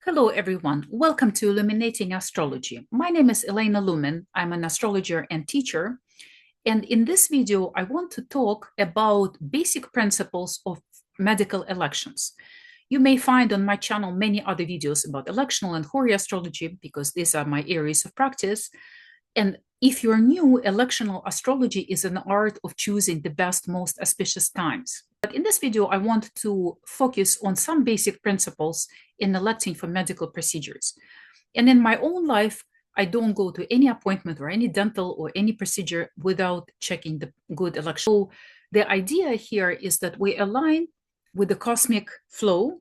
Hello, everyone. Welcome to Illuminating Astrology. My name is Elena Lumen. I'm an astrologer and teacher. And in this video, I want to talk about basic principles of medical elections. You may find on my channel many other videos about electional and Hori astrology because these are my areas of practice. And if you're new, electional astrology is an art of choosing the best, most auspicious times. But in this video, I want to focus on some basic principles in electing for medical procedures. And in my own life, I don't go to any appointment or any dental or any procedure without checking the good election. So the idea here is that we align with the cosmic flow,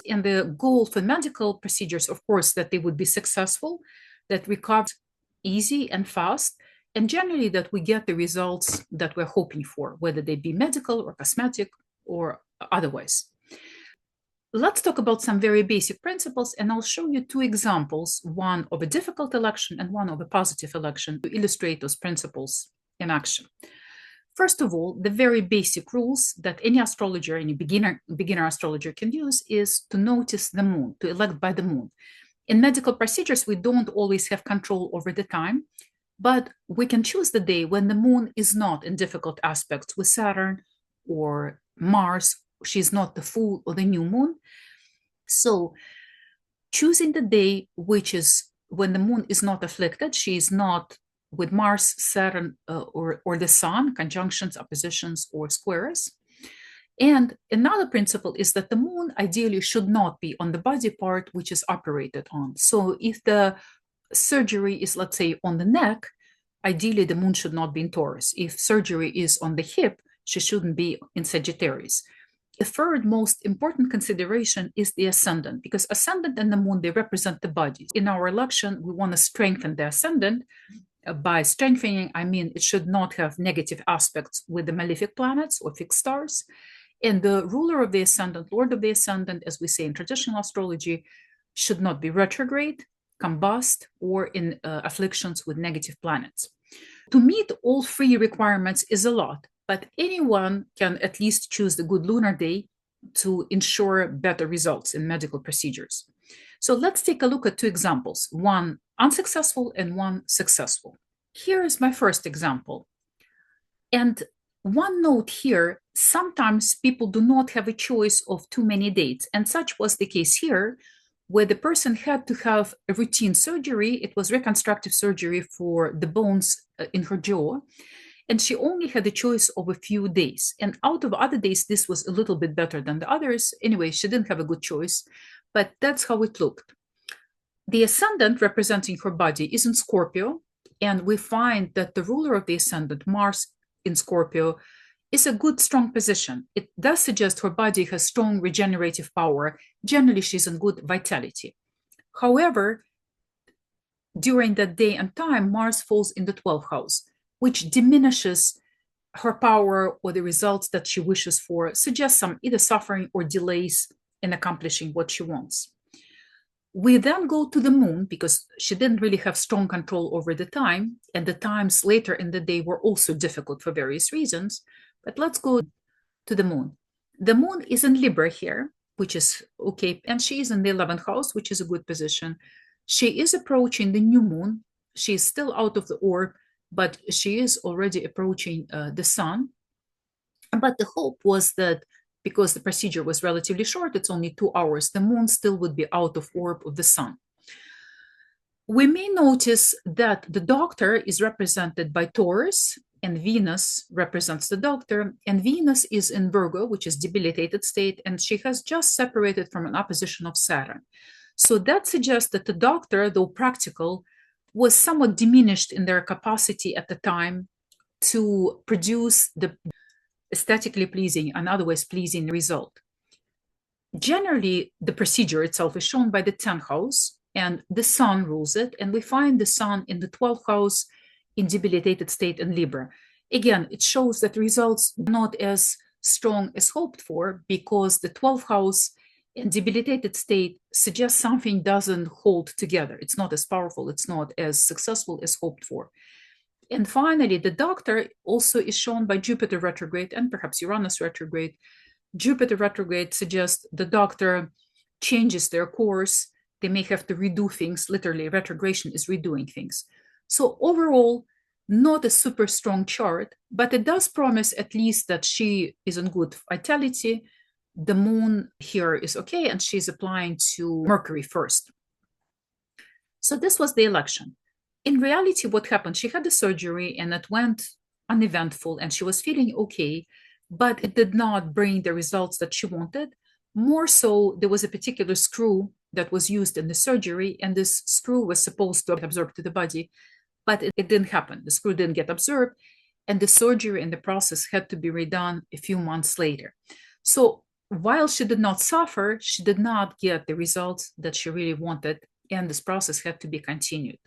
and the goal for medical procedures, of course, that they would be successful, that recover easy and fast, and generally that we get the results that we're hoping for, whether they be medical or cosmetic or otherwise. Let's talk about some very basic principles, and I'll show you two examples, one of a difficult election and one of a positive election, to illustrate those principles in action. First of all, the very basic rules that any astrologer, any beginner astrologer can use is to notice the moon, to elect by the moon. In medical procedures, we don't always have control over the time, but we can choose the day when the moon is not in difficult aspects with Saturn or Mars. She's not the full or the new moon. So choosing the day which is when the moon is not afflicted, she is not with Mars, Saturn, or the Sun, conjunctions, oppositions, or squares. And another principle is that the moon ideally should not be on the body part which is operated on. So if the surgery is, let's say, on the neck, ideally the moon should not be in Taurus. If surgery is on the hip, she shouldn't be in Sagittarius. The third most important consideration is the ascendant, because ascendant and the moon, they represent the bodies. In our election, we want to strengthen the ascendant. By strengthening, I mean it should not have negative aspects with the malefic planets or fixed stars. And the ruler of the ascendant, lord of the ascendant, as we say in traditional astrology, should not be retrograde, combust, or in afflictions with negative planets. To meet all three requirements is a lot, but anyone can at least choose the good lunar day to ensure better results in medical procedures. So let's take a look at two examples, one unsuccessful and one successful. Here is my first example. And one note here, sometimes people do not have a choice of too many dates, and such was the case here, where the person had to have a routine surgery. It was reconstructive surgery for the bones in her jaw, and she only had a choice of a few days. And out of other days, this was a little bit better than the others. Anyway, she didn't have a good choice, but that's how it looked. The ascendant representing her body is in Scorpio, and we find that the ruler of the ascendant, Mars in Scorpio, is a good, strong position. It does suggest her body has strong regenerative power. Generally, she's in good vitality. However, during that day and time, Mars falls in the 12th house, which diminishes her power or the results that she wishes for, suggests some either suffering or delays in accomplishing what she wants. We then go to the moon because she didn't really have strong control over the time, and the times later in the day were also difficult for various reasons. But let's go to the moon. The moon is in Libra here, which is okay, and she is in the 11th house, which is a good position. She is approaching the new moon. She is still out of the orb, but she is already approaching the sun. But the hope was that because the procedure was relatively short, it's only 2 hours, the moon still would be out of orb of the sun. We may notice that the doctor is represented by Taurus, and Venus represents the doctor, and Venus is in Virgo, which is debilitated state, and she has just separated from an opposition of Saturn. So that suggests that the doctor, though practical, was somewhat diminished in their capacity at the time to produce the aesthetically pleasing and otherwise pleasing result. Generally, the procedure itself is shown by the 10th house, and the sun rules it, and we find the sun in the 12th house in debilitated state in Libra. Again, it shows that results are not as strong as hoped for because the 12th house in debilitated state suggests something doesn't hold together. It's not as powerful, it's not as successful as hoped for. And finally, the doctor also is shown by Jupiter retrograde and perhaps Uranus retrograde. Jupiter retrograde suggests the doctor changes their course, they may have to redo things. Literally, retrogression is redoing things. So overall, not a super strong chart, but it does promise at least that she is in good vitality. The moon here is okay, and she's applying to Mercury first. So this was the election. In reality, what happened? She had the surgery and it went uneventful and she was feeling okay, but it did not bring the results that she wanted. More so, there was a particular screw that was used in the surgery, and this screw was supposed to absorb to the body, but it didn't happen. The screw didn't get absorbed, and the surgery and the process had to be redone a few months later. So while she did not suffer, she did not get the results that she really wanted, and this process had to be continued.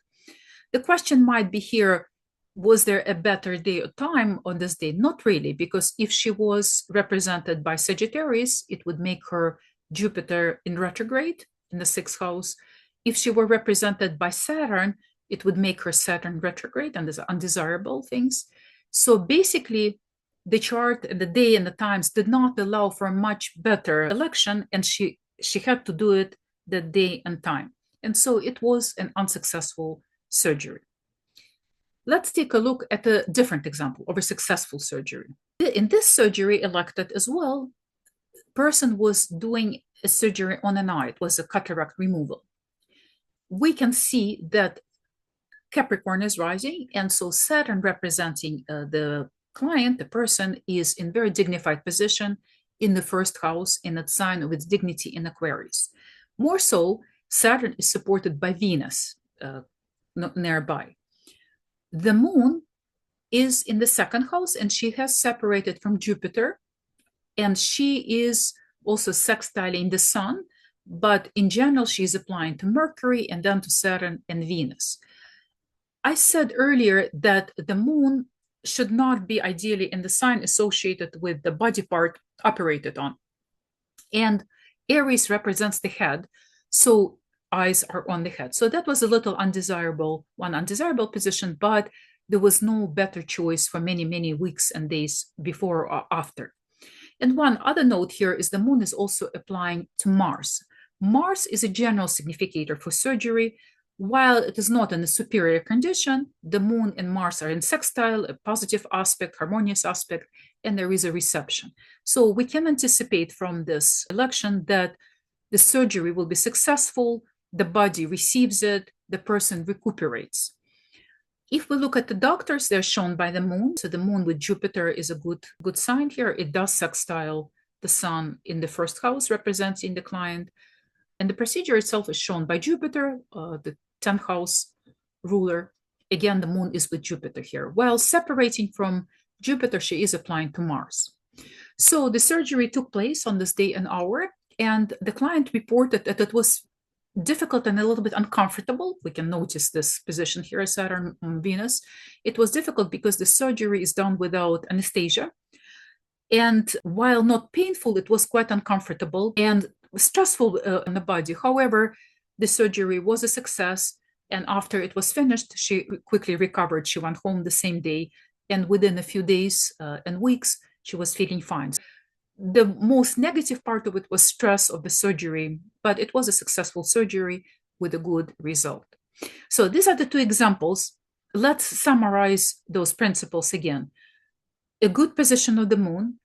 The question might be here, was there a better day or time on this day? Not really, because if she was represented by Sagittarius, it would make her Jupiter in retrograde in the 6th house. If she were represented by Saturn, it would make her Saturn retrograde, and there's undesirable things. So basically, the chart and the day and the times did not allow for a much better election, and she had to do it the day and time. And so it was an unsuccessful surgery. Let's take a look at a different example of a successful surgery. In this surgery elected as well, person was doing a surgery on an eye. It was a cataract removal. We can see that Capricorn is rising, and so Saturn representing the client, the person, is in very dignified position in the 1st house in a sign of its dignity in Aquarius. More so, Saturn is supported by Venus nearby. The moon is in the 2nd house, and she has separated from Jupiter, and she is also sextiling the sun, but in general, she is applying to Mercury and then to Saturn and Venus. I said earlier that the moon should not be ideally in the sign associated with the body part operated on. And Aries represents the head, so eyes are on the head. So that was a little undesirable position, but there was no better choice for many, many weeks and days before or after. And one other note here is the moon is also applying to Mars. Mars is a general significator for surgery. While it is not in a superior condition, the moon and Mars are in sextile, a positive aspect, harmonious aspect, and there is a reception. So we can anticipate from this election that the surgery will be successful, the body receives it, the person recuperates. If we look at the doctors, they're shown by the moon. So the moon with Jupiter is a good sign here. It does sextile the sun in the 1st house, representing the client. And the procedure itself is shown by Jupiter, the 10th house ruler. Again, the moon is with Jupiter here. While separating from Jupiter, she is applying to Mars. So the surgery took place on this day and hour, and the client reported that it was difficult and a little bit uncomfortable. We can notice this position here, Saturn on Venus. It was difficult because the surgery is done without anesthesia. And while not painful, it was quite uncomfortable and stressful on the body. However, the surgery was a success, and after it was finished, she quickly recovered. She went home the same day, and within a few days and weeks, she was feeling fine. The most negative part of it was stress of the surgery, but it was a successful surgery with a good result. So these are the 2 examples. Let's summarize those principles again. A good position of the moon,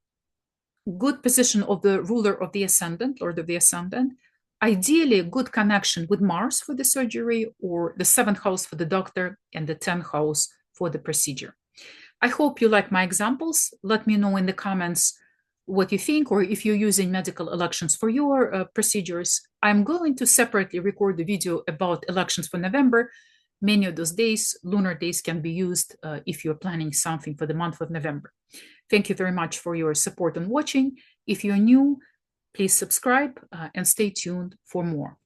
good position of the ruler of the ascendant, lord of the ascendant, ideally a good connection with Mars for the surgery, or the 7th house for the doctor and the 10th house for the procedure. I hope you like my examples. Let me know in the comments what you think, or if you're using medical elections for your procedures. I'm going to separately record the video about elections for November. Many of those days, lunar days, can be used if you're planning something for the month of November. Thank you very much for your support and watching. If you're new, please subscribe and stay tuned for more.